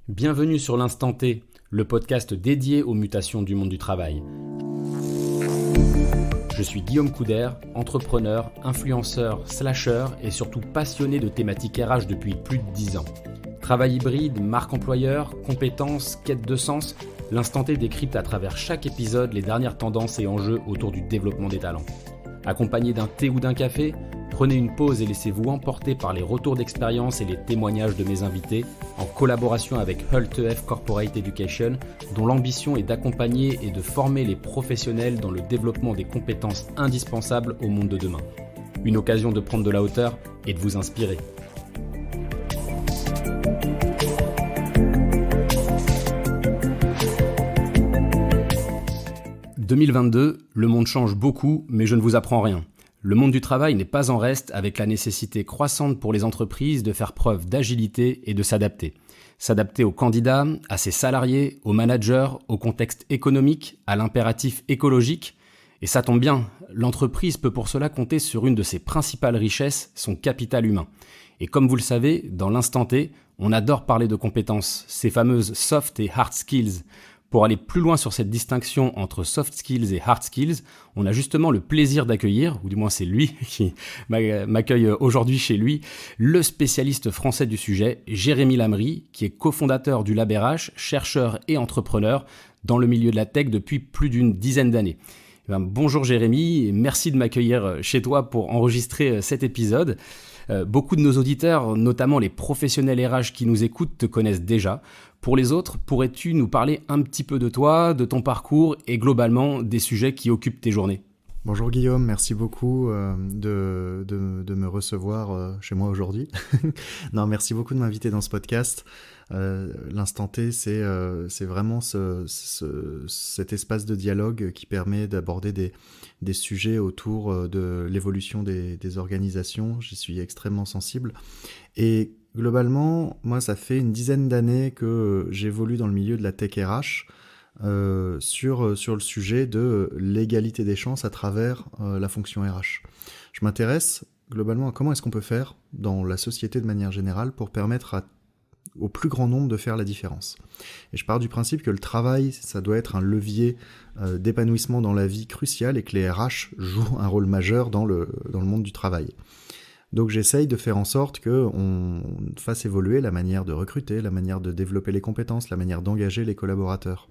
Bienvenue sur l'Instant T, le podcast dédié aux mutations du monde du travail. Je suis Guillaume Couder, entrepreneur, influenceur, slasher et surtout passionné de thématiques RH depuis plus de 10 ans. Travail hybride, marque employeur, compétences, quête de sens, l'Instant T décrypte à travers chaque épisode les dernières tendances et enjeux autour du développement des talents. Accompagné d'un thé ou d'un café, prenez une pause et laissez-vous emporter par les retours d'expérience et les témoignages de mes invités, en collaboration avec Hult-EF Corporate Education, dont l'ambition est d'accompagner et de former les professionnels dans le développement des compétences indispensables au monde de demain. Une occasion de prendre de la hauteur et de vous inspirer. « 2022, le monde change beaucoup, mais je ne vous apprends rien. Le monde du travail n'est pas en reste avec la nécessité croissante pour les entreprises de faire preuve d'agilité et de s'adapter. S'adapter aux candidats, à ses salariés, aux managers, au contexte économique, à l'impératif écologique. Et ça tombe bien, l'entreprise peut pour cela compter sur une de ses principales richesses, son capital humain. Et comme vous le savez, dans l'Instant T, on adore parler de compétences, ces fameuses soft et hard skills. Pour aller plus loin sur cette distinction entre soft skills et hard skills, on a justement le plaisir d'accueillir, ou du moins c'est lui qui m'accueille aujourd'hui chez lui, le spécialiste français du sujet, Jérémy Lamry, qui est cofondateur du Lab RH, chercheur et entrepreneur dans le milieu de la tech depuis plus d'une dizaine d'années. Bonjour Jérémy, et merci de m'accueillir chez toi pour enregistrer cet épisode. Beaucoup de nos auditeurs, notamment les professionnels RH qui nous écoutent, te connaissent déjà. Pour les autres, pourrais-tu nous parler un petit peu de toi, de ton parcours et globalement des sujets qui occupent tes journées ? Bonjour Guillaume, merci beaucoup de me recevoir chez moi aujourd'hui. Non, merci beaucoup de m'inviter dans ce podcast. L'Instant T, c'est vraiment cet espace de dialogue qui permet d'aborder des sujets autour de l'évolution des organisations. J'y suis extrêmement sensible. Et globalement, moi, ça fait une dizaine d'années que j'évolue dans le milieu de la tech RH sur le sujet de l'égalité des chances à travers la fonction RH. Je m'intéresse globalement à comment est-ce qu'on peut faire dans la société de manière générale pour permettre au plus grand nombre de faire la différence. Et je pars du principe que le travail, ça doit être un levier d'épanouissement dans la vie crucial et que les RH jouent un rôle majeur dans le monde du travail. Donc j'essaye de faire en sorte qu'on fasse évoluer la manière de recruter, la manière de développer les compétences, la manière d'engager les collaborateurs.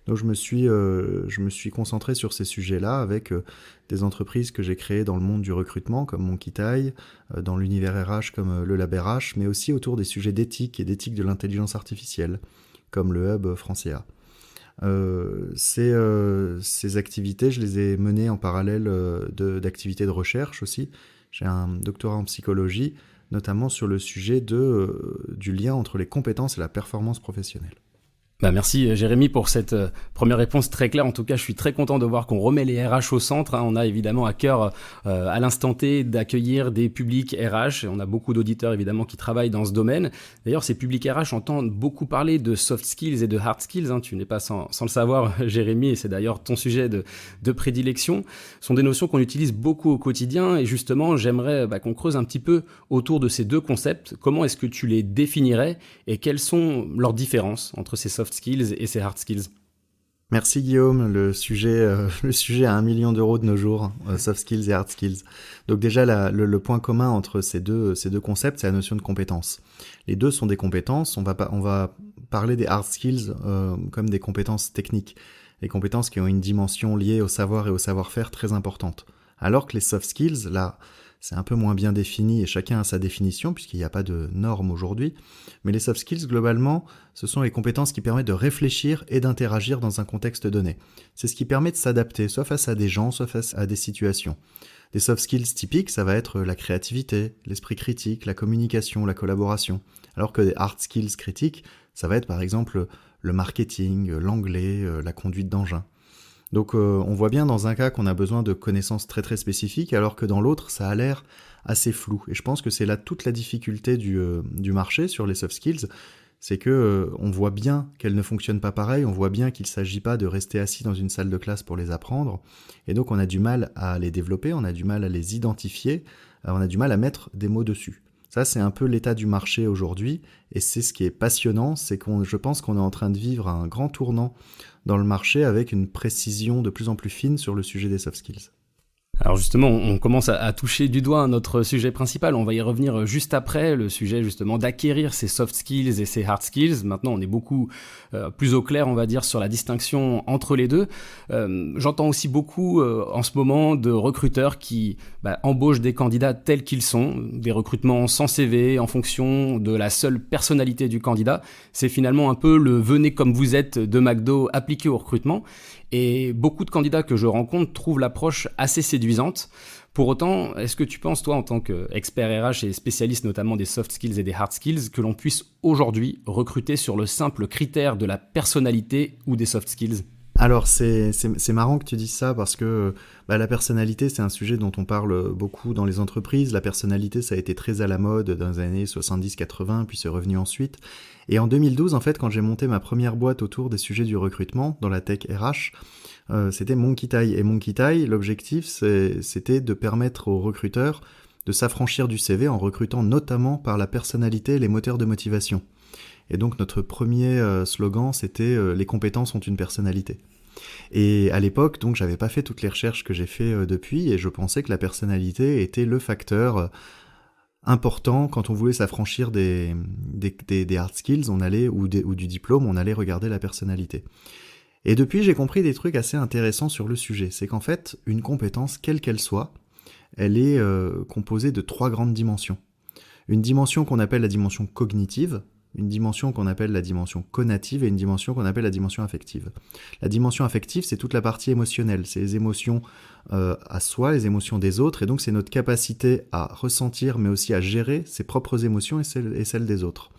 Donc je me suis concentré sur ces sujets-là avec des entreprises que j'ai créées dans le monde du recrutement comme Monkey, dans l'univers RH comme le Lab RH, mais aussi autour des sujets d'éthique et d'éthique de l'intelligence artificielle comme le Hub Francia. Ces activités, je les ai menées en parallèle d'activités de recherche aussi. J'ai un doctorat en psychologie, notamment sur le sujet du lien entre les compétences et la performance professionnelle. Merci Jérémy pour cette première réponse très claire. En tout cas, je suis très content de voir qu'on remet les RH au centre. On a évidemment à cœur à l'instant T d'accueillir des publics RH. On a beaucoup d'auditeurs évidemment qui travaillent dans ce domaine. D'ailleurs, ces publics RH entendent beaucoup parler de soft skills et de hard skills. Tu n'es pas sans le savoir Jérémy, et c'est d'ailleurs ton sujet de prédilection. Ce sont des notions qu'on utilise beaucoup au quotidien et justement, j'aimerais qu'on creuse un petit peu autour de ces deux concepts. Comment est-ce que tu les définirais et quelles sont leurs différences entre ces soft skills et ces hard skills? Merci Guillaume, le sujet à 1 million d'euros de nos jours, soft skills et hard skills. Donc déjà le point commun entre ces deux concepts, c'est la notion de compétence. Les deux sont des compétences, on va parler des hard skills comme des compétences techniques, des compétences qui ont une dimension liée au savoir et au savoir-faire très importante. Alors que les soft skills, là, c'est un peu moins bien défini et chacun a sa définition puisqu'il n'y a pas de normes aujourd'hui. Mais les soft skills, globalement, ce sont les compétences qui permettent de réfléchir et d'interagir dans un contexte donné. C'est ce qui permet de s'adapter, soit face à des gens, soit face à des situations. Des soft skills typiques, ça va être la créativité, l'esprit critique, la communication, la collaboration. Alors que des hard skills critiques, ça va être par exemple le marketing, l'anglais, la conduite d'engin. Donc on voit bien dans un cas qu'on a besoin de connaissances très très spécifiques, alors que dans l'autre, ça a l'air assez flou. Et je pense que c'est là toute la difficulté du marché sur les soft skills, c'est que on voit bien qu'elles ne fonctionnent pas pareil, on voit bien qu'il ne s'agit pas de rester assis dans une salle de classe pour les apprendre, et donc on a du mal à les développer, on a du mal à les identifier, on a du mal à mettre des mots dessus. Ça, c'est un peu l'état du marché aujourd'hui, et c'est ce qui est passionnant, c'est je pense qu'on est en train de vivre un grand tournant dans le marché avec une précision de plus en plus fine sur le sujet des soft skills. Alors justement, on commence à toucher du doigt notre sujet principal. On va y revenir juste après, le sujet justement d'acquérir ces soft skills et ces hard skills. Maintenant, on est beaucoup plus au clair, on va dire, sur la distinction entre les deux. J'entends aussi beaucoup en ce moment de recruteurs qui embauchent des candidats tels qu'ils sont, des recrutements sans CV, en fonction de la seule personnalité du candidat. C'est finalement un peu le « venez comme vous êtes » de McDo appliqué au recrutement. Et beaucoup de candidats que je rencontre trouvent l'approche assez séduisante. Pour autant, est-ce que tu penses, toi, en tant qu'expert RH et spécialiste notamment des soft skills et des hard skills, que l'on puisse aujourd'hui recruter sur le simple critère de la personnalité ou des soft skills ? Alors, c'est marrant que tu dises ça parce que la personnalité, c'est un sujet dont on parle beaucoup dans les entreprises. La personnalité, ça a été très à la mode dans les années 70-80, puis c'est revenu ensuite. Et en 2012, en fait, quand j'ai monté ma première boîte autour des sujets du recrutement dans la tech RH, c'était Monkey Tie. Et Monkey Tie, l'objectif, c'était de permettre aux recruteurs de s'affranchir du CV en recrutant notamment par la personnalité et les moteurs de motivation. Et donc notre premier slogan, c'était « Les compétences ont une personnalité ». Et à l'époque, donc, j'avais pas fait toutes les recherches que j'ai fait depuis, et je pensais que la personnalité était le facteur important quand on voulait s'affranchir des hard skills, on allait ou du diplôme, on allait regarder la personnalité. Et depuis, j'ai compris des trucs assez intéressants sur le sujet. C'est qu'en fait, une compétence, quelle qu'elle soit, elle est composée de 3 grandes dimensions. Une dimension qu'on appelle la dimension cognitive, une dimension qu'on appelle la dimension conative et une dimension qu'on appelle la dimension affective. La dimension affective, c'est toute la partie émotionnelle, c'est les émotions à soi, les émotions des autres, et donc c'est notre capacité à ressentir, mais aussi à gérer ses propres émotions et celles des autres.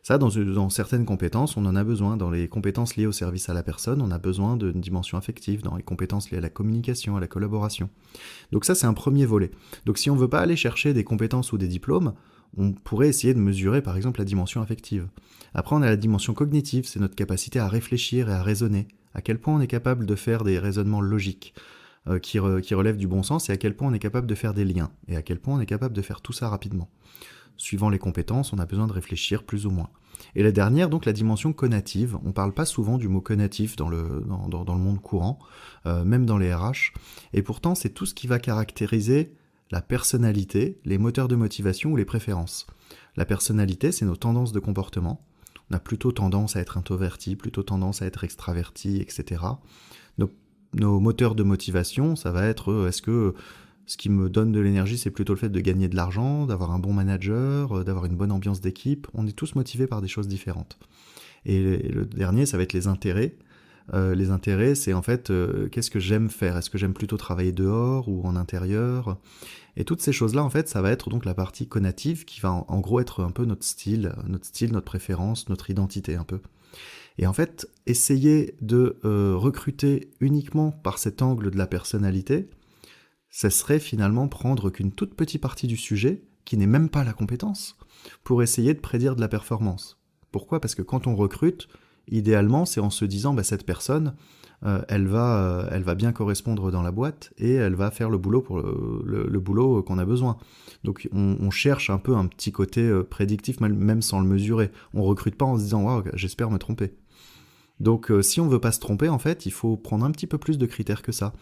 Ça, dans certaines compétences, on en a besoin. Dans les compétences liées au service à la personne, on a besoin d'une dimension affective. Dans les compétences liées à la communication, à la collaboration. Donc ça, c'est un premier volet. Donc si on ne veut pas aller chercher des compétences ou des diplômes, on pourrait essayer de mesurer, par exemple, la dimension affective. Après, on a la dimension cognitive, c'est notre capacité à réfléchir et à raisonner. À quel point on est capable de faire des raisonnements logiques qui relèvent du bon sens, et à quel point on est capable de faire des liens, et à quel point on est capable de faire tout ça rapidement. Suivant les compétences, on a besoin de réfléchir plus ou moins. Et la dernière, donc la dimension conative, on ne parle pas souvent du mot conatif dans le monde courant, même dans les RH, et pourtant c'est tout ce qui va caractériser la personnalité, les moteurs de motivation ou les préférences. La personnalité, c'est nos tendances de comportement. On a plutôt tendance à être introverti, plutôt tendance à être extraverti, etc. Nos moteurs de motivation, ça va être est-ce que ce qui me donne de l'énergie, c'est plutôt le fait de gagner de l'argent, d'avoir un bon manager, d'avoir une bonne ambiance d'équipe. On est tous motivés par des choses différentes. Et le dernier, ça va être les intérêts. Les intérêts, c'est en fait qu'est-ce que j'aime faire ? Est-ce que j'aime plutôt travailler dehors ou en intérieur ? Et toutes ces choses-là, en fait, ça va être donc la partie conative qui va en gros être un peu notre style, notre préférence, notre identité un peu. Et en fait, essayer de recruter uniquement par cet angle de la personnalité, ça serait finalement prendre qu'une toute petite partie du sujet, qui n'est même pas la compétence, pour essayer de prédire de la performance. Pourquoi ? Parce que quand on recrute, idéalement, c'est en se disant cette personne, elle va bien correspondre dans la boîte et elle va faire le boulot pour le boulot qu'on a besoin. Donc on cherche un peu un petit côté prédictif, même sans le mesurer. On recrute pas en se disant « Waouh, j'espère me tromper ». Donc si on veut pas se tromper, en fait, il faut prendre un petit peu plus de critères que ça.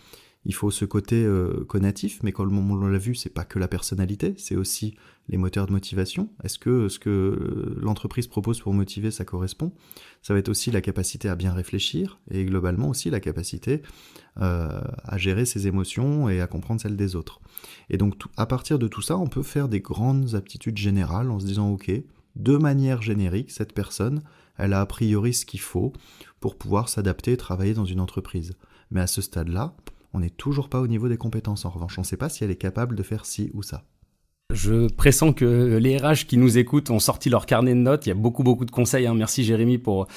Il faut ce côté conatif, mais comme on l'a vu, c'est pas que la personnalité, c'est aussi les moteurs de motivation. Est-ce que ce que l'entreprise propose pour motiver, ça correspond ? Ça va être aussi la capacité à bien réfléchir, et globalement aussi la capacité à gérer ses émotions et à comprendre celles des autres. Et donc à partir de tout ça, on peut faire des grandes aptitudes générales en se disant « Ok, de manière générique, cette personne, elle a a priori ce qu'il faut pour pouvoir s'adapter et travailler dans une entreprise. » Mais à ce stade-là, on n'est toujours pas au niveau des compétences. En revanche, on ne sait pas si elle est capable de faire ci ou ça. Je pressens que les RH qui nous écoutent ont sorti leur carnet de notes. Il y a beaucoup de conseils. Merci Jérémy pour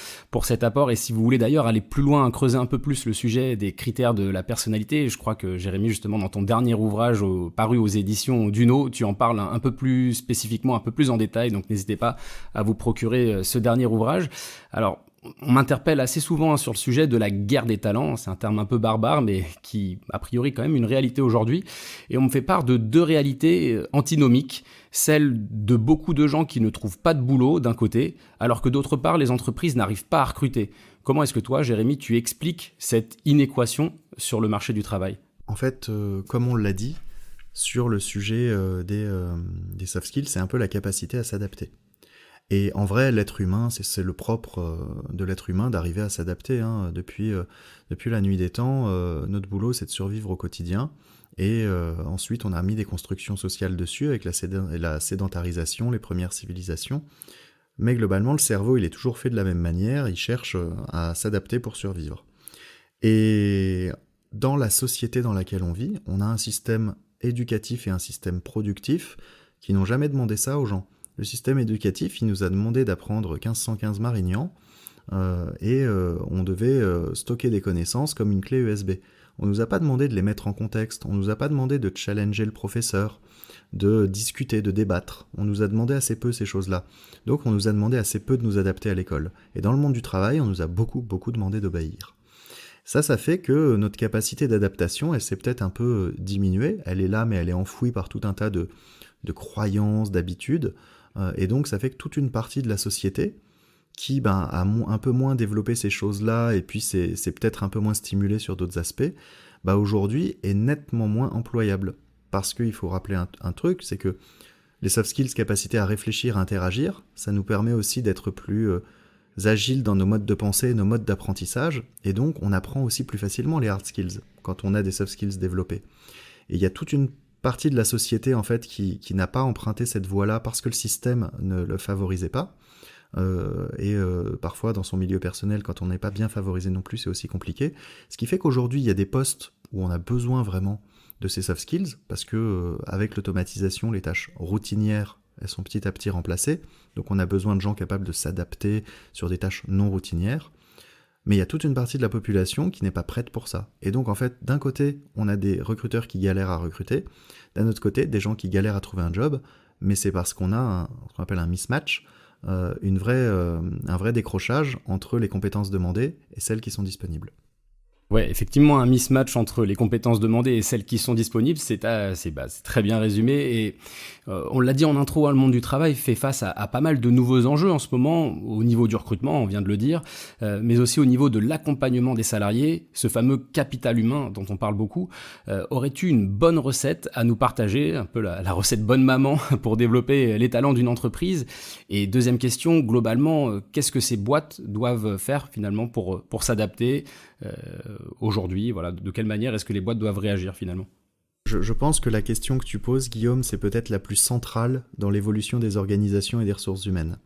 cet apport. Et si vous voulez d'ailleurs aller plus loin, creuser un peu plus le sujet des critères de la personnalité, je crois que Jérémy, justement, dans ton dernier ouvrage paru aux éditions Duno, tu en parles un peu plus spécifiquement, un peu plus en détail. Donc n'hésitez pas à vous procurer ce dernier ouvrage. Alors, On m'interpelle assez souvent sur le sujet de la guerre des talents. C'est un terme un peu barbare, mais qui, a priori, est quand même une réalité aujourd'hui. Et on me fait part de deux réalités antinomiques. Celle de beaucoup de gens qui ne trouvent pas de boulot, d'un côté, alors que d'autre part, les entreprises n'arrivent pas à recruter. Comment est-ce que toi, Jérémy, tu expliques cette inéquation sur le marché du travail ? En fait, comme on l'a dit, sur le sujet des soft skills, c'est un peu la capacité à s'adapter. Et en vrai, l'être humain, c'est le propre de l'être humain d'arriver à s'adapter. Depuis la nuit des temps, notre boulot, c'est de survivre au quotidien. Et ensuite, on a mis des constructions sociales dessus avec la sédentarisation, les premières civilisations. Mais globalement, le cerveau, il est toujours fait de la même manière. Il cherche à s'adapter pour survivre. Et dans la société dans laquelle on vit, on a un système éducatif et un système productif qui n'ont jamais demandé ça aux gens. Le système éducatif, il nous a demandé d'apprendre 1515 Marignan et on devait stocker des connaissances comme une clé USB. On nous a pas demandé de les mettre en contexte, on nous a pas demandé de challenger le professeur, de discuter, de débattre. On nous a demandé assez peu ces choses-là. Donc on nous a demandé assez peu de nous adapter à l'école. Et dans le monde du travail, on nous a beaucoup demandé d'obéir. Ça fait que notre capacité d'adaptation, elle s'est peut-être un peu diminuée. Elle est là, mais elle est enfouie par tout un tas de croyances, d'habitudes. Et donc ça fait que toute une partie de la société qui a un peu moins développé ces choses-là, et puis c'est peut-être un peu moins stimulé sur d'autres aspects, aujourd'hui est nettement moins employable. Parce qu'il faut rappeler un truc, c'est que les soft skills, capacité à réfléchir, à interagir, ça nous permet aussi d'être plus agiles dans nos modes de pensée, nos modes d'apprentissage, et donc on apprend aussi plus facilement les hard skills quand on a des soft skills développés. Et il y a toute une partie de la société en fait qui n'a pas emprunté cette voie-là parce que le système ne le favorisait pas. Parfois dans son milieu personnel, quand on n'est pas bien favorisé non plus, c'est aussi compliqué. Ce qui fait qu'aujourd'hui, il y a des postes où on a besoin vraiment de ces soft skills parce que avec l'automatisation, les tâches routinières, elles sont petit à petit remplacées. Donc on a besoin de gens capables de s'adapter sur des tâches non routinières. Mais il y a toute une partie de la population qui n'est pas prête pour ça. Et donc, en fait, d'un côté, on a des recruteurs qui galèrent à recruter, d'un autre côté, des gens qui galèrent à trouver un job, mais c'est parce qu'on a ce qu'on appelle un mismatch, un vrai décrochage entre les compétences demandées et celles qui sont disponibles. Ouais, effectivement, un mismatch entre les compétences demandées et celles qui sont disponibles, c'est très bien résumé. Et on l'a dit en intro, le monde du travail fait face à pas mal de nouveaux enjeux en ce moment, au niveau du recrutement, on vient de le dire, mais aussi au niveau de l'accompagnement des salariés. Ce fameux capital humain dont on parle beaucoup, aurais-tu une bonne recette à nous partager, un peu la recette bonne maman pour développer les talents d'une entreprise? Et deuxième question, globalement, qu'est-ce que ces boîtes doivent faire finalement pour s'adapter aujourd'hui, voilà, de quelle manière est-ce que les boîtes doivent réagir finalement ? Je pense que la question que tu poses, Guillaume, c'est peut-être la plus centrale dans l'évolution des organisations et des ressources humaines.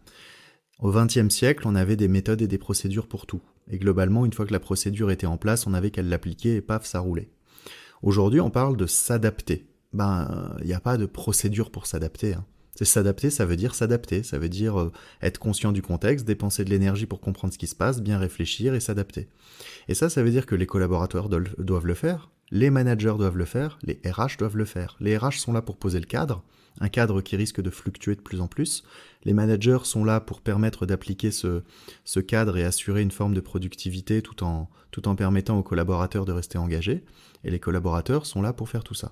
Au XXe siècle, on avait des méthodes et des procédures pour tout. Et globalement, une fois que la procédure était en place, on n'avait qu'à l'appliquer et paf, ça roulait. Aujourd'hui, on parle de s'adapter. Il n'y a pas de procédure pour s'adapter. C'est s'adapter, ça veut dire s'adapter. Ça veut dire être conscient du contexte, dépenser de l'énergie pour comprendre ce qui se passe, bien réfléchir et s'adapter. Et ça veut dire que les collaborateurs doivent le faire, les managers doivent le faire, les RH doivent le faire. Les RH sont là pour poser le cadre, un cadre qui risque de fluctuer de plus en plus. Les managers sont là pour permettre d'appliquer ce cadre et assurer une forme de productivité tout en permettant aux collaborateurs de rester engagés. Et les collaborateurs sont là pour faire tout ça.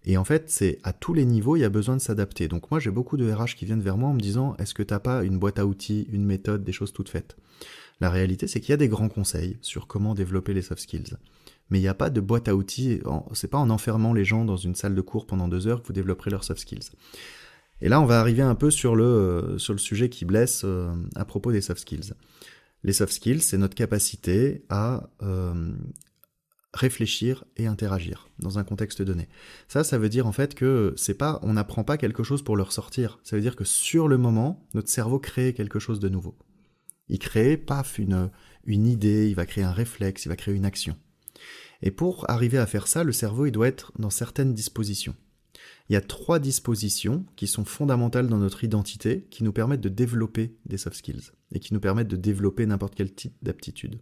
Et en fait, c'est à tous les niveaux, il y a besoin de s'adapter. Donc moi, j'ai beaucoup de RH qui viennent vers moi en me disant « Est-ce que t'as pas une boîte à outils, une méthode, des choses toutes faites ?» La réalité, c'est qu'il y a des grands conseils sur comment développer les soft skills. Mais il n'y a pas de boîte à outils, c'est pas en enfermant les gens dans une salle de cours pendant 2 heures que vous développerez leurs soft skills. Et là, on va arriver un peu sur le sujet qui blesse à propos des soft skills. Les soft skills, c'est notre capacité à réfléchir et interagir dans un contexte donné. Ça veut dire en fait que on n'apprend pas quelque chose pour le ressortir. Ça veut dire que sur le moment, notre cerveau crée quelque chose de nouveau. Il crée, paf, une idée, il va créer un réflexe, il va créer une action. Et pour arriver à faire ça, le cerveau, il doit être dans certaines dispositions. Il y a 3 dispositions qui sont fondamentales dans notre identité, qui nous permettent de développer des soft skills, et qui nous permettent de développer n'importe quel type d'aptitude.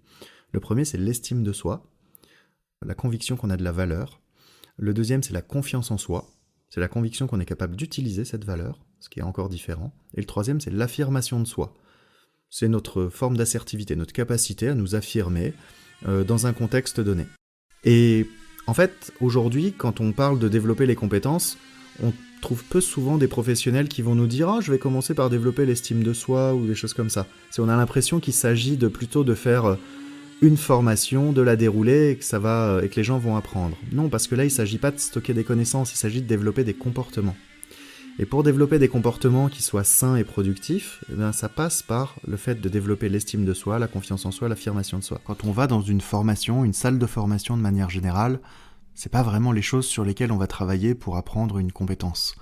Le premier, c'est l'estime de soi, la conviction qu'on a de la valeur. Le deuxième, c'est la confiance en soi. C'est la conviction qu'on est capable d'utiliser cette valeur, ce qui est encore différent. Et le troisième, c'est l'affirmation de soi. c'est notre forme d'assertivité, notre capacité à nous affirmer dans un contexte donné. Et en fait, aujourd'hui, quand on parle de développer les compétences, on trouve peu souvent des professionnels qui vont nous dire « Ah, je vais commencer par développer l'estime de soi » ou des choses comme ça. On a l'impression qu'il s'agit plutôt de faire une formation, de la dérouler et que les gens vont apprendre. Non, parce que là, il ne s'agit pas de stocker des connaissances, il s'agit de développer des comportements. Et pour développer des comportements qui soient sains et productifs, ça passe par le fait de développer l'estime de soi, la confiance en soi, l'affirmation de soi. Quand on va dans une formation, une salle de formation de manière générale, c'est pas vraiment les choses sur lesquelles on va travailler pour apprendre une compétence.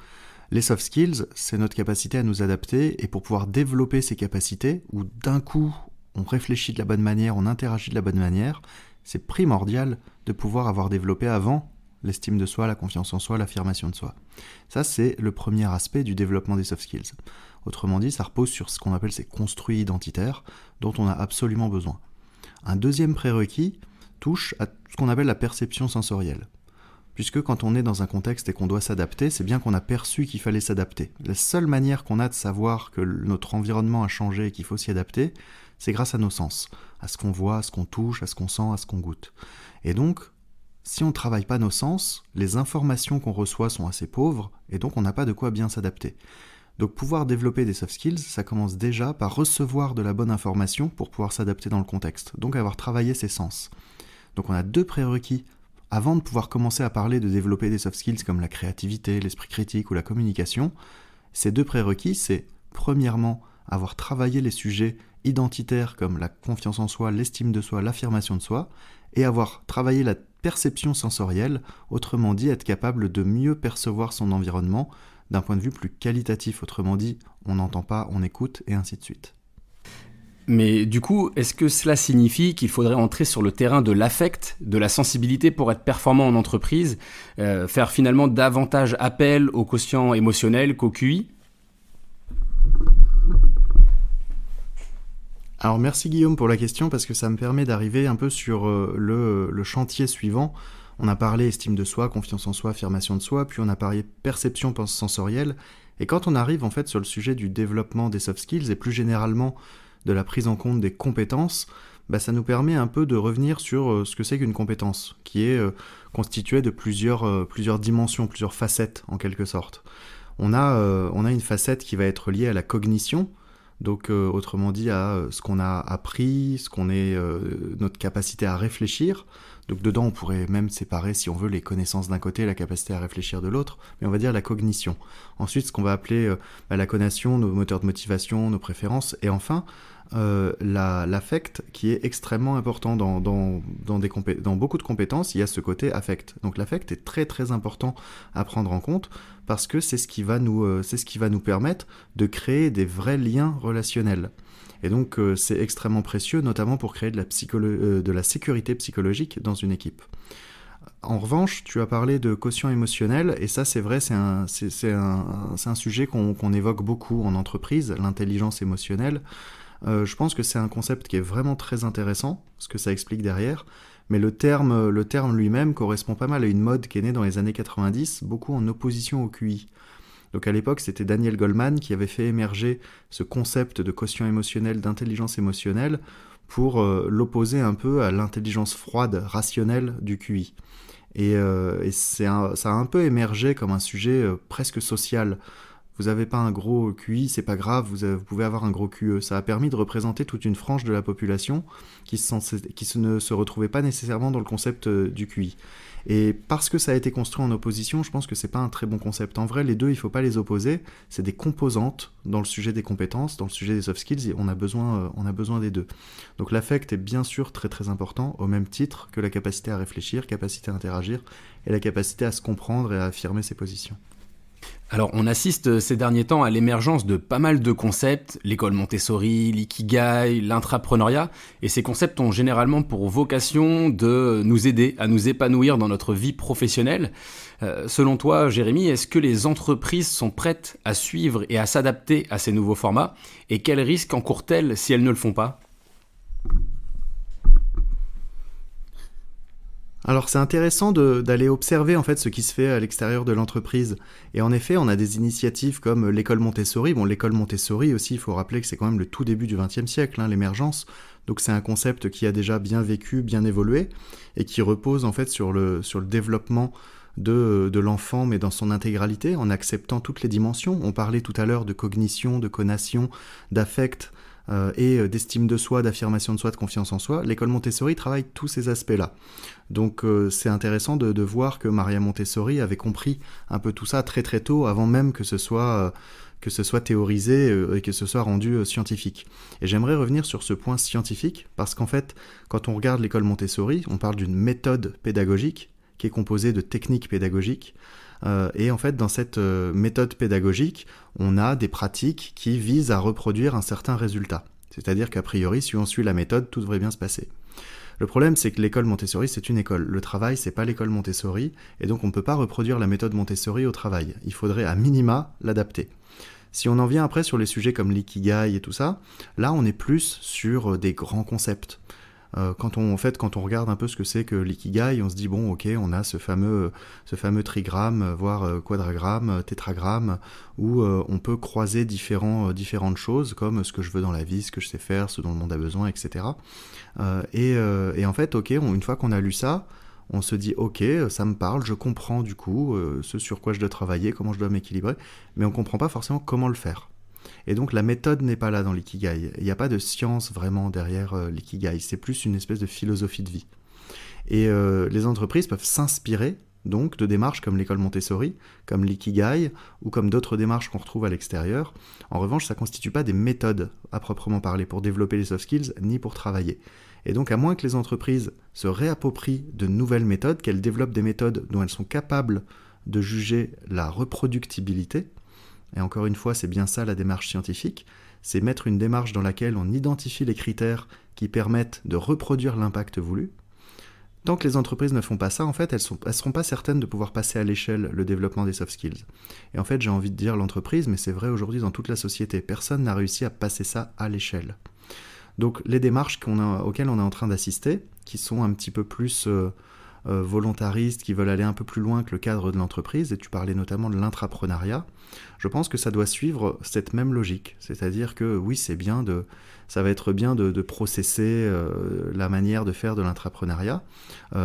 Les soft skills, c'est notre capacité à nous adapter, et pour pouvoir développer ces capacités, où d'un coup on réfléchit de la bonne manière, on interagit de la bonne manière, c'est primordial de pouvoir avoir développé avant l'estime de soi, la confiance en soi, l'affirmation de soi. Ça, c'est le premier aspect du développement des soft skills. Autrement dit, ça repose sur ce qu'on appelle ces construits identitaires dont on a absolument besoin. Un deuxième prérequis touche à ce qu'on appelle la perception sensorielle. Puisque quand on est dans un contexte et qu'on doit s'adapter, c'est bien qu'on a perçu qu'il fallait s'adapter. La seule manière qu'on a de savoir que notre environnement a changé et qu'il faut s'y adapter, c'est grâce à nos sens, à ce qu'on voit, à ce qu'on touche, à ce qu'on sent, à ce qu'on goûte. Et donc, si on ne travaille pas nos sens, les informations qu'on reçoit sont assez pauvres, et donc on n'a pas de quoi bien s'adapter. Donc pouvoir développer des soft skills, ça commence déjà par recevoir de la bonne information pour pouvoir s'adapter dans le contexte, donc avoir travaillé ses sens. Donc on a deux prérequis avant de pouvoir commencer à parler de développer des soft skills comme la créativité, l'esprit critique ou la communication. Ces deux prérequis, c'est premièrement avoir travaillé les sujets identitaires comme la confiance en soi, l'estime de soi, l'affirmation de soi, et avoir travaillé la perception sensorielle, autrement dit être capable de mieux percevoir son environnement d'un point de vue plus qualitatif, autrement dit on n'entend pas, on écoute et ainsi de suite. Mais du coup, est-ce que cela signifie qu'il faudrait entrer sur le terrain de l'affect, de la sensibilité pour être performant en entreprise, faire finalement davantage appel au quotient émotionnel qu'au QI ? Alors merci Guillaume pour la question parce que ça me permet d'arriver un peu sur le chantier suivant. On a parlé estime de soi, confiance en soi, affirmation de soi, puis on a parlé perception sensorielle. Et quand on arrive en fait sur le sujet du développement des soft skills et plus généralement de la prise en compte des compétences, ça nous permet un peu de revenir sur ce que c'est qu'une compétence, qui est constituée de plusieurs dimensions, plusieurs facettes en quelque sorte. On a une facette qui va être liée à la cognition, donc autrement dit à ce qu'on a appris, notre capacité à réfléchir. Donc dedans on pourrait même séparer si on veut les connaissances d'un côté et la capacité à réfléchir de l'autre, mais on va dire la cognition. Ensuite ce qu'on va appeler la connation, nos moteurs de motivation, nos préférences, et enfin l'affect qui est extrêmement important dans beaucoup de compétences. Il y a ce côté affect. Donc l'affect est très très important à prendre en compte parce que c'est ce qui va nous permettre de créer des vrais liens relationnels. Et donc c'est extrêmement précieux, notamment pour créer de la sécurité psychologique dans une équipe. En revanche, tu as parlé de quotient émotionnel, et ça c'est vrai, c'est un sujet qu'on évoque beaucoup en entreprise, l'intelligence émotionnelle. Je pense que c'est un concept qui est vraiment très intéressant, ce que ça explique derrière, mais le terme lui-même correspond pas mal à une mode qui est née dans les années 90, beaucoup en opposition au QI. Donc à l'époque, c'était Daniel Goleman qui avait fait émerger ce concept de quotient émotionnel, d'intelligence émotionnelle, pour l'opposer un peu à l'intelligence froide, rationnelle du QI. Et ça a un peu émergé comme un sujet presque social. Vous n'avez pas un gros QI, c'est pas grave, vous pouvez avoir un gros QE. Ça a permis de représenter toute une frange de la population qui ne se retrouvait pas nécessairement dans le concept du QI. Et parce que ça a été construit en opposition, je pense que c'est pas un très bon concept. En vrai, les deux, il faut pas les opposer. C'est des composantes dans le sujet des compétences, dans le sujet des soft skills, et on a besoin des deux. Donc l'affect est bien sûr très très important, au même titre que la capacité à réfléchir, capacité à interagir, et la capacité à se comprendre et à affirmer ses positions. Alors, on assiste ces derniers temps à l'émergence de pas mal de concepts, l'école Montessori, l'ikigai, l'intrapreneuriat, et ces concepts ont généralement pour vocation de nous aider à nous épanouir dans notre vie professionnelle. Selon toi, Jérémy, est-ce que les entreprises sont prêtes à suivre et à s'adapter à ces nouveaux formats, et quels risques encourent-elles si elles ne le font pas ? Alors c'est intéressant d'aller observer en fait ce qui se fait à l'extérieur de l'entreprise. Et en effet, on a des initiatives comme l'école Montessori. Bon, l'école Montessori aussi, il faut rappeler que c'est quand même le tout début du XXe siècle, hein, l'émergence. Donc c'est un concept qui a déjà bien vécu, bien évolué, et qui repose en fait sur le développement de l'enfant, mais dans son intégralité, en acceptant toutes les dimensions. On parlait tout à l'heure de cognition, de conation, d'affect, et d'estime de soi, d'affirmation de soi, de confiance en soi. L'école Montessori travaille tous ces aspects-là. Donc c'est intéressant de voir que Maria Montessori avait compris un peu tout ça très très tôt, avant même que ce soit théorisé et que ce soit rendu scientifique. Et j'aimerais revenir sur ce point scientifique, parce qu'en fait, quand on regarde l'école Montessori, on parle d'une méthode pédagogique qui est composée de techniques pédagogiques. Et en fait, dans cette méthode pédagogique, on a des pratiques qui visent à reproduire un certain résultat. C'est-à-dire qu'a priori, si on suit la méthode, tout devrait bien se passer. Le problème, c'est que l'école Montessori, c'est une école. Le travail, c'est pas l'école Montessori, et donc on ne peut pas reproduire la méthode Montessori au travail. Il faudrait à minima l'adapter. Si on en vient après sur les sujets comme l'ikigai et tout ça, là on est plus sur des grands concepts. Quand on regarde un peu ce que c'est que l'ikigai, on se dit bon, ok, on a ce fameux trigramme, voire quadragramme, tétragramme, où on peut croiser différentes choses, comme ce que je veux dans la vie, ce que je sais faire, ce dont le monde a besoin, etc. Et en fait, ok, une fois qu'on a lu ça, on se dit ok, ça me parle, je comprends du coup ce sur quoi je dois travailler, comment je dois m'équilibrer, mais on comprend pas forcément comment le faire. Et donc la méthode n'est pas là dans l'ikigai. Il n'y a pas de science vraiment derrière l'ikigai. C'est plus une espèce de philosophie de vie. Et les entreprises peuvent s'inspirer donc de démarches comme l'école Montessori, comme l'ikigai, ou comme d'autres démarches qu'on retrouve à l'extérieur. En revanche, ça ne constitue pas des méthodes à proprement parler pour développer les soft skills, ni pour travailler. Et donc à moins que les entreprises se réapproprient de nouvelles méthodes, qu'elles développent des méthodes dont elles sont capables de juger la reproductibilité, et encore une fois, c'est bien ça la démarche scientifique, c'est mettre une démarche dans laquelle on identifie les critères qui permettent de reproduire l'impact voulu. Tant que les entreprises ne font pas ça, en fait, elles seront pas certaines de pouvoir passer à l'échelle le développement des soft skills. Et en fait, j'ai envie de dire l'entreprise, mais c'est vrai aujourd'hui dans toute la société, personne n'a réussi à passer ça à l'échelle. Donc les démarches auxquelles on est en train d'assister, qui sont un petit peu plus volontaristes, qui veulent aller un peu plus loin que le cadre de l'entreprise, et tu parlais notamment de l'intrapreneuriat, je pense que ça doit suivre cette même logique. C'est-à-dire que oui, ça va être bien de processer la manière de faire de l'intrapreneuriat,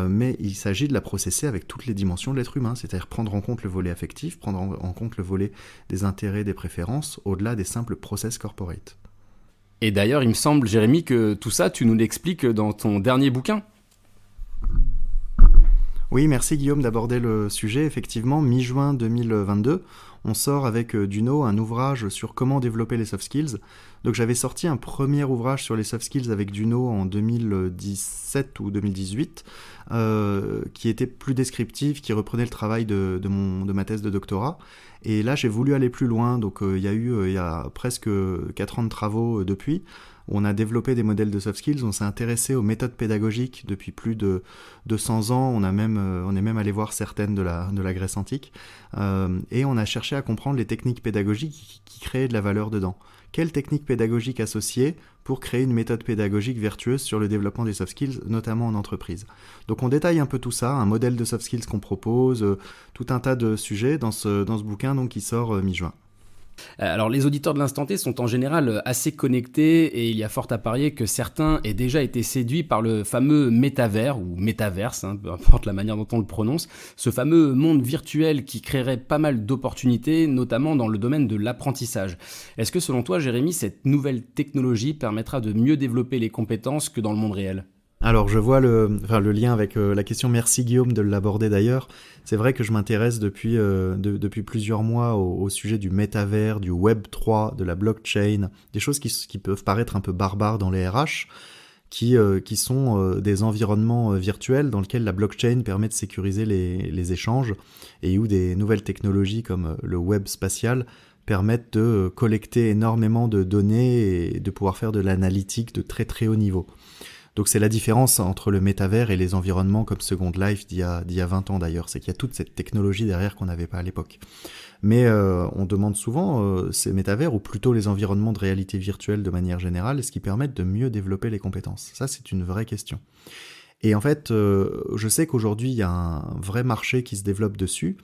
mais il s'agit de la processer avec toutes les dimensions de l'être humain, c'est-à-dire prendre en compte le volet affectif, prendre en compte le volet des intérêts, des préférences, au-delà des simples process corporate. Et d'ailleurs, il me semble, Jérémy, que tout ça, tu nous l'expliques dans ton dernier bouquin. Oui, merci Guillaume d'aborder le sujet. Effectivement, mi-juin 2022, on sort avec Duno un ouvrage sur comment développer les soft skills. Donc j'avais sorti un premier ouvrage sur les soft skills avec Duno en 2017 ou 2018, qui était plus descriptif, qui reprenait le travail de ma thèse de doctorat. Et là, j'ai voulu aller plus loin. Donc il y a presque 4 ans de travaux depuis. On a développé des modèles de soft skills, on s'est intéressé aux méthodes pédagogiques depuis plus de 200 ans, on est même allé voir certaines de la Grèce antique, et on a cherché à comprendre les techniques pédagogiques qui créaient de la valeur dedans. Quelles techniques pédagogiques associées pour créer une méthode pédagogique vertueuse sur le développement des soft skills, notamment en entreprise. Donc on détaille un peu tout ça, un modèle de soft skills qu'on propose, tout un tas de sujets dans ce bouquin donc, qui sort mi-juin. Alors les auditeurs de l'Instant T sont en général assez connectés et il y a fort à parier que certains aient déjà été séduits par le fameux métavers ou métaverse, peu importe la manière dont on le prononce, ce fameux monde virtuel qui créerait pas mal d'opportunités, notamment dans le domaine de l'apprentissage. Est-ce que selon toi, Jérémy, cette nouvelle technologie permettra de mieux développer les compétences que dans le monde réel ? Alors je vois le lien avec la question, merci Guillaume de l'aborder d'ailleurs. C'est vrai que je m'intéresse depuis plusieurs mois au sujet du métavers, du Web 3, de la blockchain, des choses qui peuvent paraître un peu barbares dans les RH, qui sont des environnements virtuels dans lesquels la blockchain permet de sécuriser les échanges et où des nouvelles technologies comme le web spatial permettent de collecter énormément de données et de pouvoir faire de l'analytique de très très haut niveau. Donc c'est la différence entre le métavers et les environnements comme Second Life d'il y a 20 ans d'ailleurs, c'est qu'il y a toute cette technologie derrière qu'on n'avait pas à l'époque. Mais on demande souvent ces métavers, ou plutôt les environnements de réalité virtuelle de manière générale, ce qui permettent de mieux développer les compétences. Ça c'est une vraie question. Et en fait, je sais qu'aujourd'hui, il y a un vrai marché qui se développe dessus.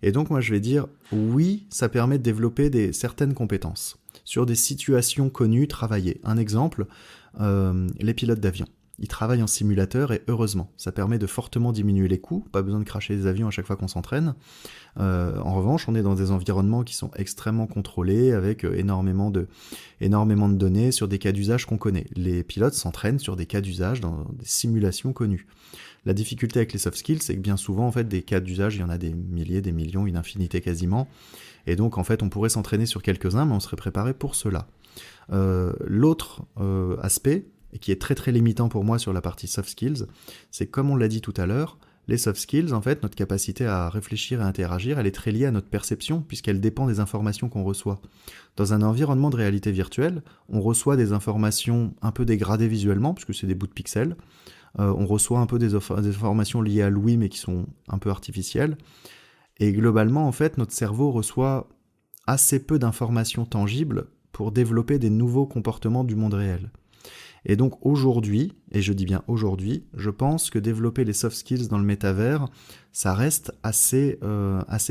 Et donc, moi, je vais dire, oui, ça permet de développer certaines compétences sur des situations connues, travaillées. Un exemple, les pilotes d'avion. Ils travaillent en simulateur et heureusement, ça permet de fortement diminuer les coûts, pas besoin de cracher les avions à chaque fois qu'on s'entraîne. En revanche, on est dans des environnements qui sont extrêmement contrôlés, avec énormément de données sur des cas d'usage qu'on connaît. Les pilotes s'entraînent sur des cas d'usage dans des simulations connues. La difficulté avec les soft skills, c'est que bien souvent, en fait, des cas d'usage, il y en a des milliers, des millions, une infinité quasiment. Et donc, en fait, on pourrait s'entraîner sur quelques-uns, mais on serait préparé pour cela. L'autre aspect, et qui est très très limitant pour moi sur la partie soft skills, c'est comme on l'a dit tout à l'heure, les soft skills, en fait, notre capacité à réfléchir et à interagir, elle est très liée à notre perception, puisqu'elle dépend des informations qu'on reçoit. Dans un environnement de réalité virtuelle, on reçoit des informations un peu dégradées visuellement, puisque c'est des bouts de pixels. On reçoit un peu des informations liées à l'ouïe, mais qui sont un peu artificielles. Et globalement, en fait, notre cerveau reçoit assez peu d'informations tangibles pour développer des nouveaux comportements du monde réel. Et donc aujourd'hui, et je dis bien aujourd'hui, je pense que développer les soft skills dans le métavers, ça reste assez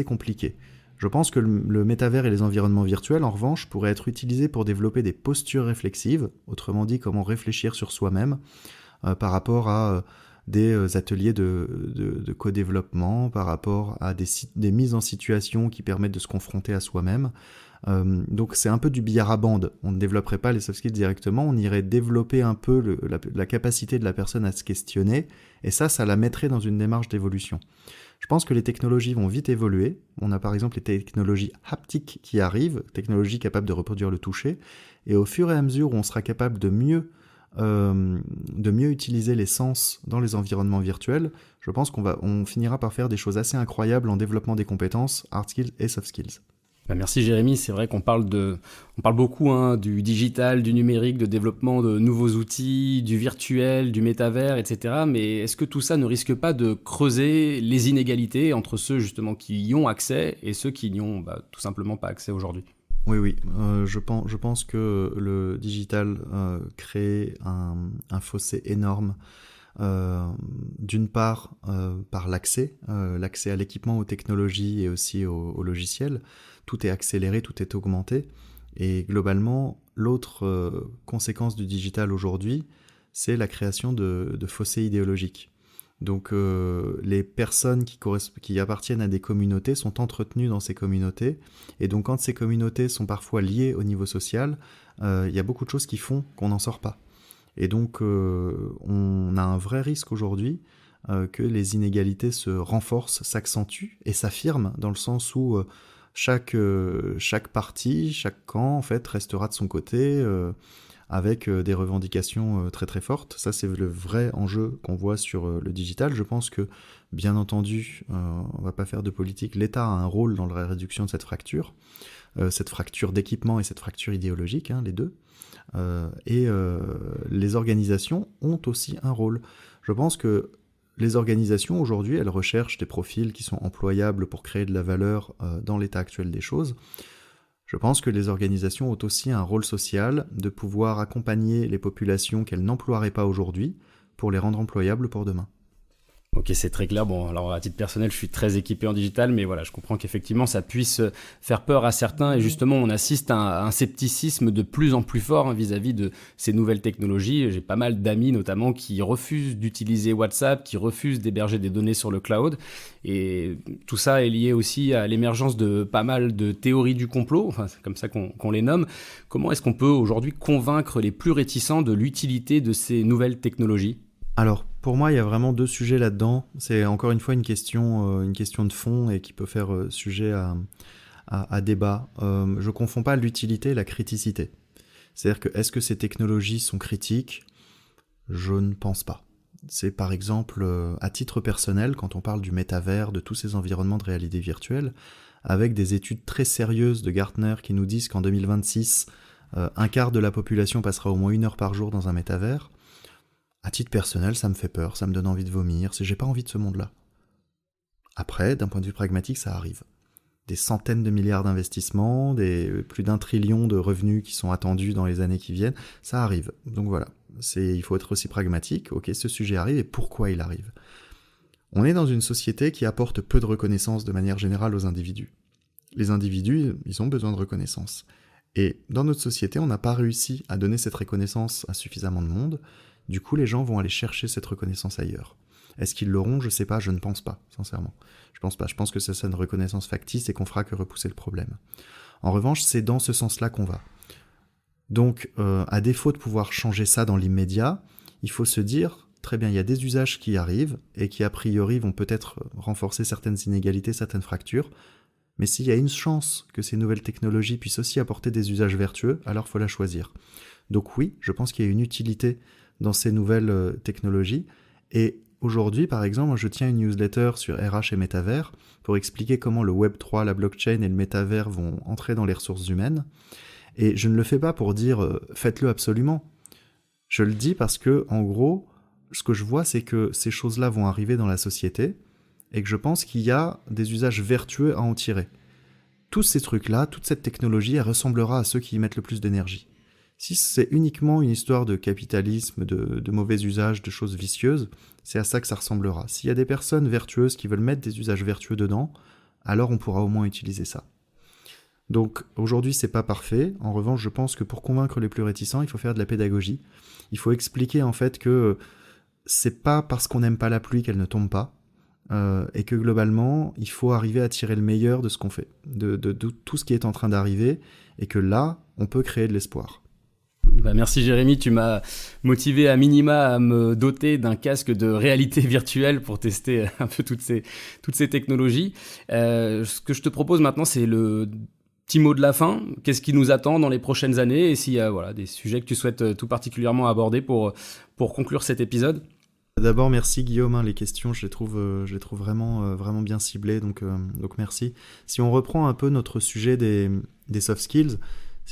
compliqué. Je pense que le métavers et les environnements virtuels, en revanche, pourraient être utilisés pour développer des postures réflexives, autrement dit, comment réfléchir sur soi-même, par rapport à des ateliers de co-développement, par rapport à des mises en situation qui permettent de se confronter à soi-même. Donc c'est un peu du billard à bande. On ne développerait pas les soft skills directement, on irait développer un peu la capacité de la personne à se questionner, et ça la mettrait dans une démarche d'évolution. Je pense que les technologies vont vite évoluer. On a par exemple les technologies haptiques qui arrivent, technologies capables de reproduire le toucher, et au fur et à mesure où on sera capable de mieux utiliser les sens dans les environnements virtuels, je pense qu'on finira par faire des choses assez incroyables en développement des compétences, hard skills et soft skills. Merci Jérémy, c'est vrai qu'on parle beaucoup du digital, du numérique, de développement de nouveaux outils, du virtuel, du métavers, etc. Mais est-ce que tout ça ne risque pas de creuser les inégalités entre ceux justement qui y ont accès et ceux qui n'y ont tout simplement pas accès aujourd'hui ? Oui, je pense que le digital crée un fossé énorme. D'une part, par l'accès à l'équipement, aux technologies et aussi aux logiciels. Tout est accéléré, tout est augmenté. Et globalement, l'autre conséquence du digital aujourd'hui, c'est la création de fossés idéologiques. Donc les personnes qui appartiennent à des communautés sont entretenues dans ces communautés. Et donc quand ces communautés sont parfois liées au niveau social, il y a beaucoup de choses qui font qu'on n'en sort pas. Et donc, on a un vrai risque aujourd'hui que les inégalités se renforcent, s'accentuent et s'affirment dans le sens où chaque parti, chaque camp, en fait, restera de son côté avec des revendications très très fortes. Ça, c'est le vrai enjeu qu'on voit sur le digital. Je pense que, bien entendu, on ne va pas faire de politique. L'État a un rôle dans la réduction de cette fracture d'équipement et cette fracture idéologique, les deux. Les organisations ont aussi un rôle. Je pense que les organisations aujourd'hui, elles recherchent des profils qui sont employables pour créer de la valeur dans l'état actuel des choses. Je pense que les organisations ont aussi un rôle social de pouvoir accompagner les populations qu'elles n'emploieraient pas aujourd'hui pour les rendre employables pour demain. Ok, c'est très clair. Bon, alors à titre personnel, je suis très équipé en digital, mais voilà, je comprends qu'effectivement, ça puisse faire peur à certains. Et justement, on assiste à un scepticisme de plus en plus fort vis-à-vis de ces nouvelles technologies. J'ai pas mal d'amis, notamment, qui refusent d'utiliser WhatsApp, qui refusent d'héberger des données sur le cloud. Et tout ça est lié aussi à l'émergence de pas mal de théories du complot, enfin, c'est comme ça qu'on les nomme. Comment est-ce qu'on peut aujourd'hui convaincre les plus réticents de l'utilité de ces nouvelles technologies ? Alors, pour moi, il y a vraiment deux sujets là-dedans. C'est encore une fois une question de fond et qui peut faire sujet à débat. Je ne confonds pas l'utilité et la criticité. C'est-à-dire que, est-ce que ces technologies sont critiques ? Je ne pense pas. C'est par exemple, à titre personnel, quand on parle du métavers, de tous ces environnements de réalité virtuelle, avec des études très sérieuses de Gartner qui nous disent qu'en 2026, un quart de la population passera au moins 1 heure par jour dans un métavers. À titre personnel, ça me fait peur, ça me donne envie de vomir, j'ai pas envie de ce monde-là. Après, d'un point de vue pragmatique, ça arrive. Des centaines de milliards d'investissements, plus d'1 trillion de revenus qui sont attendus dans les années qui viennent, ça arrive. Donc voilà, il faut être aussi pragmatique. Ok, ce sujet arrive et pourquoi il arrive? On est dans une société qui apporte peu de reconnaissance de manière générale aux individus. Les individus, ils ont besoin de reconnaissance. Et dans notre société, on n'a pas réussi à donner cette reconnaissance à suffisamment de monde. Du coup, les gens vont aller chercher cette reconnaissance ailleurs. Est-ce qu'ils l'auront? Je sais pas, je ne pense pas, sincèrement. Je pense pas. Je pense que c'est une reconnaissance factice et qu'on fera que repousser le problème. En revanche, c'est dans ce sens-là qu'on va. Donc, à défaut de pouvoir changer ça dans l'immédiat, il faut se dire, très bien, il y a des usages qui arrivent et qui, a priori, vont peut-être renforcer certaines inégalités, certaines fractures. Mais s'il y a une chance que ces nouvelles technologies puissent aussi apporter des usages vertueux, alors il faut la choisir. Donc oui, je pense qu'il y a une utilité dans ces nouvelles technologies. Et aujourd'hui, par exemple, moi, je tiens une newsletter sur RH et métavers pour expliquer comment le Web3, la blockchain et le métavers vont entrer dans les ressources humaines. Et je ne le fais pas pour dire « faites-le absolument ». Je le dis parce que, en gros, ce que je vois, c'est que ces choses-là vont arriver dans la société et que je pense qu'il y a des usages vertueux à en tirer. Tous ces trucs-là, toute cette technologie, elle ressemblera à ceux qui y mettent le plus d'énergie. Si c'est uniquement une histoire de capitalisme, de mauvais usages, de choses vicieuses, c'est à ça que ça ressemblera. S'il y a des personnes vertueuses qui veulent mettre des usages vertueux dedans, alors on pourra au moins utiliser ça. Donc aujourd'hui, c'est pas parfait. En revanche, je pense que pour convaincre les plus réticents, il faut faire de la pédagogie. Il faut expliquer en fait que c'est pas parce qu'on n'aime pas la pluie qu'elle ne tombe pas. Et que globalement, il faut arriver à tirer le meilleur de ce qu'on fait, de tout ce qui est en train d'arriver, et que là, on peut créer de l'espoir. Merci Jérémy, tu m'as motivé à minima à me doter d'un casque de réalité virtuelle pour tester un peu toutes ces technologies. Ce que je te propose maintenant, c'est le petit mot de la fin. Qu'est-ce qui nous attend dans les prochaines années, et s'il y a des sujets que tu souhaites tout particulièrement aborder pour conclure cet épisode? D'abord, merci Guillaume, les questions, je les trouve vraiment bien ciblées, donc merci. Si on reprend un peu notre sujet des soft skills,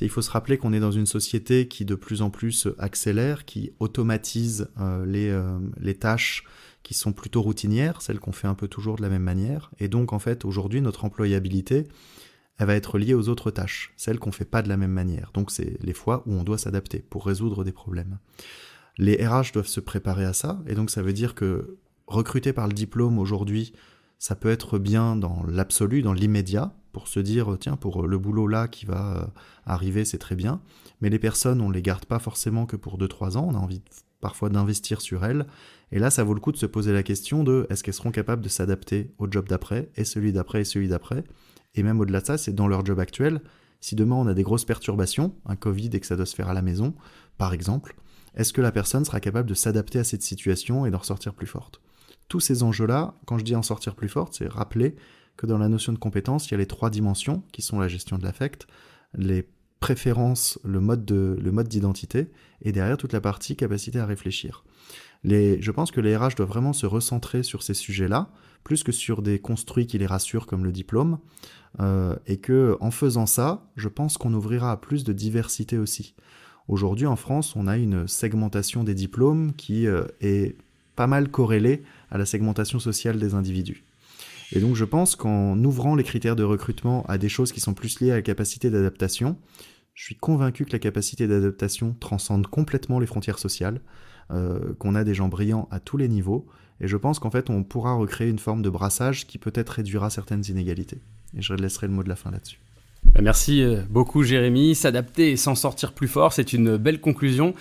il faut se rappeler qu'on est dans une société qui de plus en plus accélère, qui automatise les tâches qui sont plutôt routinières, celles qu'on fait un peu toujours de la même manière, et donc en fait aujourd'hui notre employabilité, elle va être liée aux autres tâches, celles qu'on ne fait pas de la même manière, donc c'est les fois où on doit s'adapter pour résoudre des problèmes. Les RH doivent se préparer à ça, et donc ça veut dire que recruter par le diplôme aujourd'hui, ça peut être bien dans l'absolu, dans l'immédiat, pour se dire, tiens, pour le boulot là qui va arriver, c'est très bien, mais les personnes, on ne les garde pas forcément que pour 2-3 ans, on a envie parfois d'investir sur elles, et là ça vaut le coup de se poser la question de, est-ce qu'elles seront capables de s'adapter au job d'après, et celui d'après, et celui d'après, et même au-delà de ça, c'est dans leur job actuel, si demain on a des grosses perturbations, un Covid et que ça doit se faire à la maison, par exemple, est-ce que la personne sera capable de s'adapter à cette situation et d'en ressortir plus forte? Tous ces enjeux-là, quand je dis en sortir plus forte, c'est rappeler que dans la notion de compétence, il y a les 3 dimensions qui sont la gestion de l'affect, les préférences, le mode d'identité, et derrière toute la partie capacité à réfléchir. Je pense que les RH doivent vraiment se recentrer sur ces sujets-là, plus que sur des construits qui les rassurent comme le diplôme, et que en faisant ça, je pense qu'on ouvrira à plus de diversité aussi. Aujourd'hui, en France, on a une segmentation des diplômes qui est pas mal corrélée à la segmentation sociale des individus. Et donc, je pense qu'en ouvrant les critères de recrutement à des choses qui sont plus liées à la capacité d'adaptation, je suis convaincu que la capacité d'adaptation transcende complètement les frontières sociales, qu'on a des gens brillants à tous les niveaux, et je pense qu'en fait, on pourra recréer une forme de brassage qui peut-être réduira certaines inégalités. Et je laisserai le mot de la fin là-dessus. Merci beaucoup Jérémy. S'adapter et s'en sortir plus fort, c'est une belle conclusion.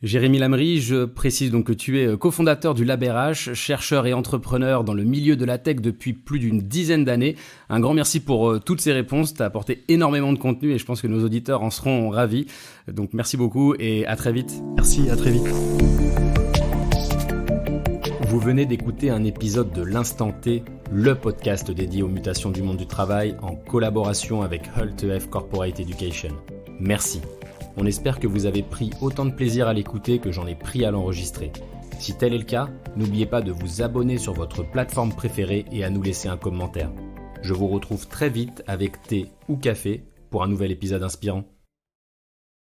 Jérémy Lamry, je précise donc que tu es cofondateur du Lab RH, chercheur et entrepreneur dans le milieu de la tech depuis plus d'une dizaine d'années. Un grand merci pour toutes ces réponses, tu as apporté énormément de contenu et je pense que nos auditeurs en seront ravis. Donc merci beaucoup et à très vite. Merci, à très vite. Vous venez d'écouter un épisode de l'Instant T, le podcast dédié aux mutations du monde du travail en collaboration avec Hult EF Corporate Education. Merci. On espère que vous avez pris autant de plaisir à l'écouter que j'en ai pris à l'enregistrer. Si tel est le cas, n'oubliez pas de vous abonner sur votre plateforme préférée et à nous laisser un commentaire. Je vous retrouve très vite avec thé ou café pour un nouvel épisode inspirant.